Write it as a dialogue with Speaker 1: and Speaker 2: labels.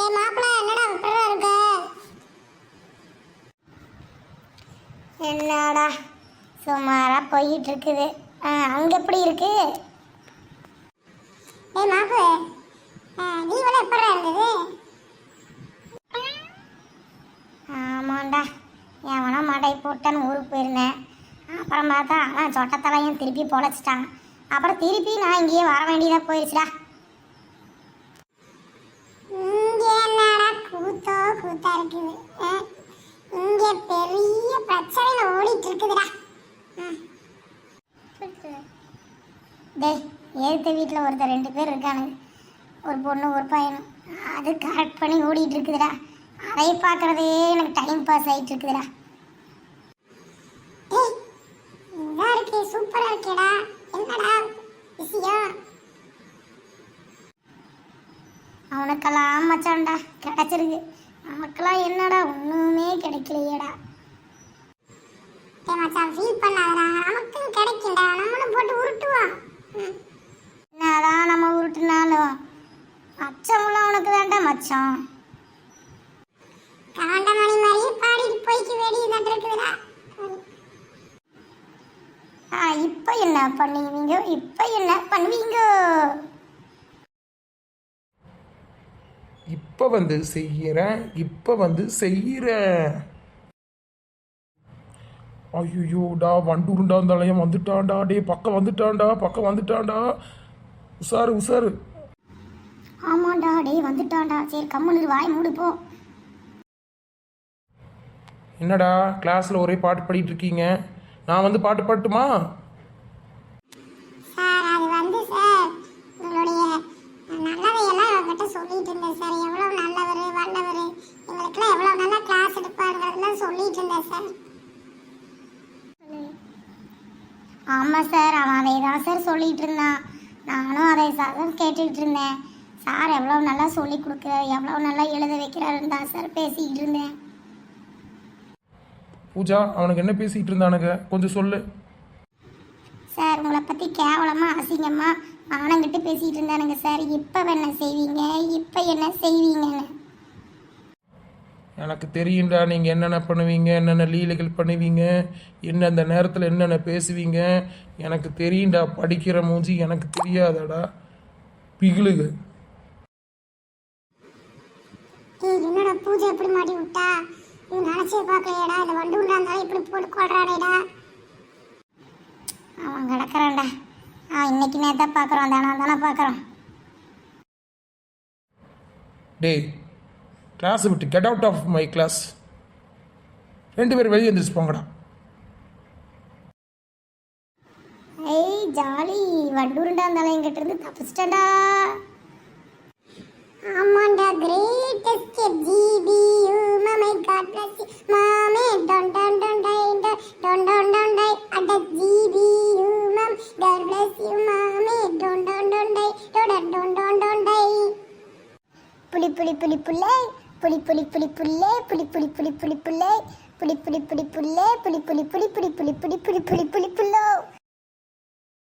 Speaker 1: ஏய் மாப்பிள்ள என்னடா விட்டுறா இருக்க? என்னடா சுமாரா போயிட்டு இருக்குது. அங்க எப்படி இருக்கு? ஏய் மாப்பு, லீவெல்லாம் எப்படா இருந்தது? ஆமாண்டா, எவனோ மடை போட்டான்னு ஊருக்கு போயிருந்தேன். அப்புறம் பார்த்தா ஆனால் சொட்டத்தலையும் திருப்பி பொழைச்சிட்டான். அப்புறம் திருப்பி நான் இங்கேயே வர வேண்டியதாக போயிடுச்சுடா. இங்கே என்னடா கூத்தா இருக்குது. இங்கே பெரிய பிரச்சனை ஓடிட்டு இருக்குதுடா. டேய், ஏற்ற வீட்டில் ஒருத்தர் 2 பேர் இருக்கானுங்க, ஒரு பொண்ணு ஒரு பையனும். அது கரெக்ட் பண்ணி ஓடிட்டு இருக்குதுடா. அதை பார்க்குறதே எனக்கு டைம் பாஸ் ஆகிட்டு இருக்குதுடா. இதாக இருக்கே, சூப்பராக இருக்கேடா. என்னடா விஷயம்? அவனுக்கெல்லாம் மச்சான்டா கிடைச்சிருக்கு, நமக்கெல்லாம் என்னடா ஒன்றுமே கிடைக்கலையேடா. மச்சான் ஃபீல் பண்ணாதடா, நமக்கும் கிடைக்கும்டா, நம்மளும் போட்டு உருட்டுவான். என்னதான் நம்ம உருட்டுனாலும் மச்சமுள்ள அவனுக்கு தான்டா மச்சம். காண்டமணி மாதிரியே பாடிட்டு போய்க்கு வேடிக்கை தான் இருக்குதுடா. இப்போ என்ன பண்ணுவீங்க?
Speaker 2: இப்போ வந்து செய்கிறேன். ஐயோடா, வண்டூருண்டா இருந்தாலையும் வந்துட்டான்டா. டே பக்கம் வந்துட்டான்டா. உசாரு.
Speaker 1: ஆமாண்டா, டே வந்துட்டான்டா. சரி கம்முன்னு வாய் மூடு போ.
Speaker 2: என்னடா கிளாஸில் ஒரே பாட்டு பாடிட்டு இருக்கீங்க? நான் வந்து பாட்டு பாட்டுமா?
Speaker 1: சார் அது வந்து சார் உங்களுடைய நல்லதையெல்லாம் அவர்கிட்ட சொல்லிட்டு இருந்தேன் சார். எவ்வளோ நல்லவர் வல்லவர், எங்களுக்குலாம் எவ்வளோ நல்லா கிளாஸ் எடுப்பாருங்கிறதுலாம் சொல்லிட்டு இருந்தேன் சார். ஆமாம் சார், அவன் அதை தான் சார் சொல்லிட்டு இருந்தான். நானும் அதை சார் கேட்டுக்கிட்டு இருந்தேன். சார் எவ்வளோ நல்லா சொல்லி கொடுக்குற, எவ்வளோ நல்லா எழுத வைக்கிறாருன்னு தான் சார் பேசிக்கிட்டு இருந்தேன்.
Speaker 2: பூஜா, அவனுக்கு என்ன பேசிகிட்டு இருந்தானுங்க கொஞ்சம் சொல்லு.
Speaker 1: சார் உங்களை பற்றி கேவலமாக அசிங்கமாக மானங்கிட்டு பேசிகிட்டு இருந்தானுங்க சார். இப்போ என்ன செய்வீங்கன்னு
Speaker 2: எனக்கு தெரியும்டா நீங்கள் என்னென்ன பண்ணுவீங்க, என்னென்ன லீலைகள் பண்ணுவீங்க, அந்த நேரத்தில் என்னென்ன பேசுவீங்க. எனக்கு தெரியும்டா. படிக்கிற மூஞ்சி எனக்கு தெரியாதடா பிகிழுக.
Speaker 1: என்னடா பூஜை எப்படி மாட்டி விட்டா? நினச்சே பார்க்கலையடா. இந்த வண்டு இருந்தாலும் இப்படி போட்டு கொள்றானேடா. அவன் கிடக்குறான்டா. இன்னைக்கு நேரத்தை பார்க்குறோம், தானே பார்க்குறோம்.
Speaker 2: டேய், கிளாஸை விட்டு get out of my class. 2 பேரும் வெளியே வந்துச்சு போங்கடா.
Speaker 1: ஏய் ஜாலி, வண்டூருண்டா இருந்தாலும் என்கிட்ட இருந்து தப்பிச்சிட்டா. ஆமாண்டா, great escape GBU my God bless you மாமே டன் டன் டன் டை டன் டன் டன் டை அட ஜிபியூ மம் காட் பிளஸ் யூ மாமே டன் டன் டன் டை டன் டன் டன் டன் டை புலி புலி புலி புல்லே புலி புலி புலி புல்லே புலி புலி புலி புலி புல்லே புலி புலி புலி புல்லே புலி புலி புலி புலி புலி புலி புலி புலி புலி புல்லோ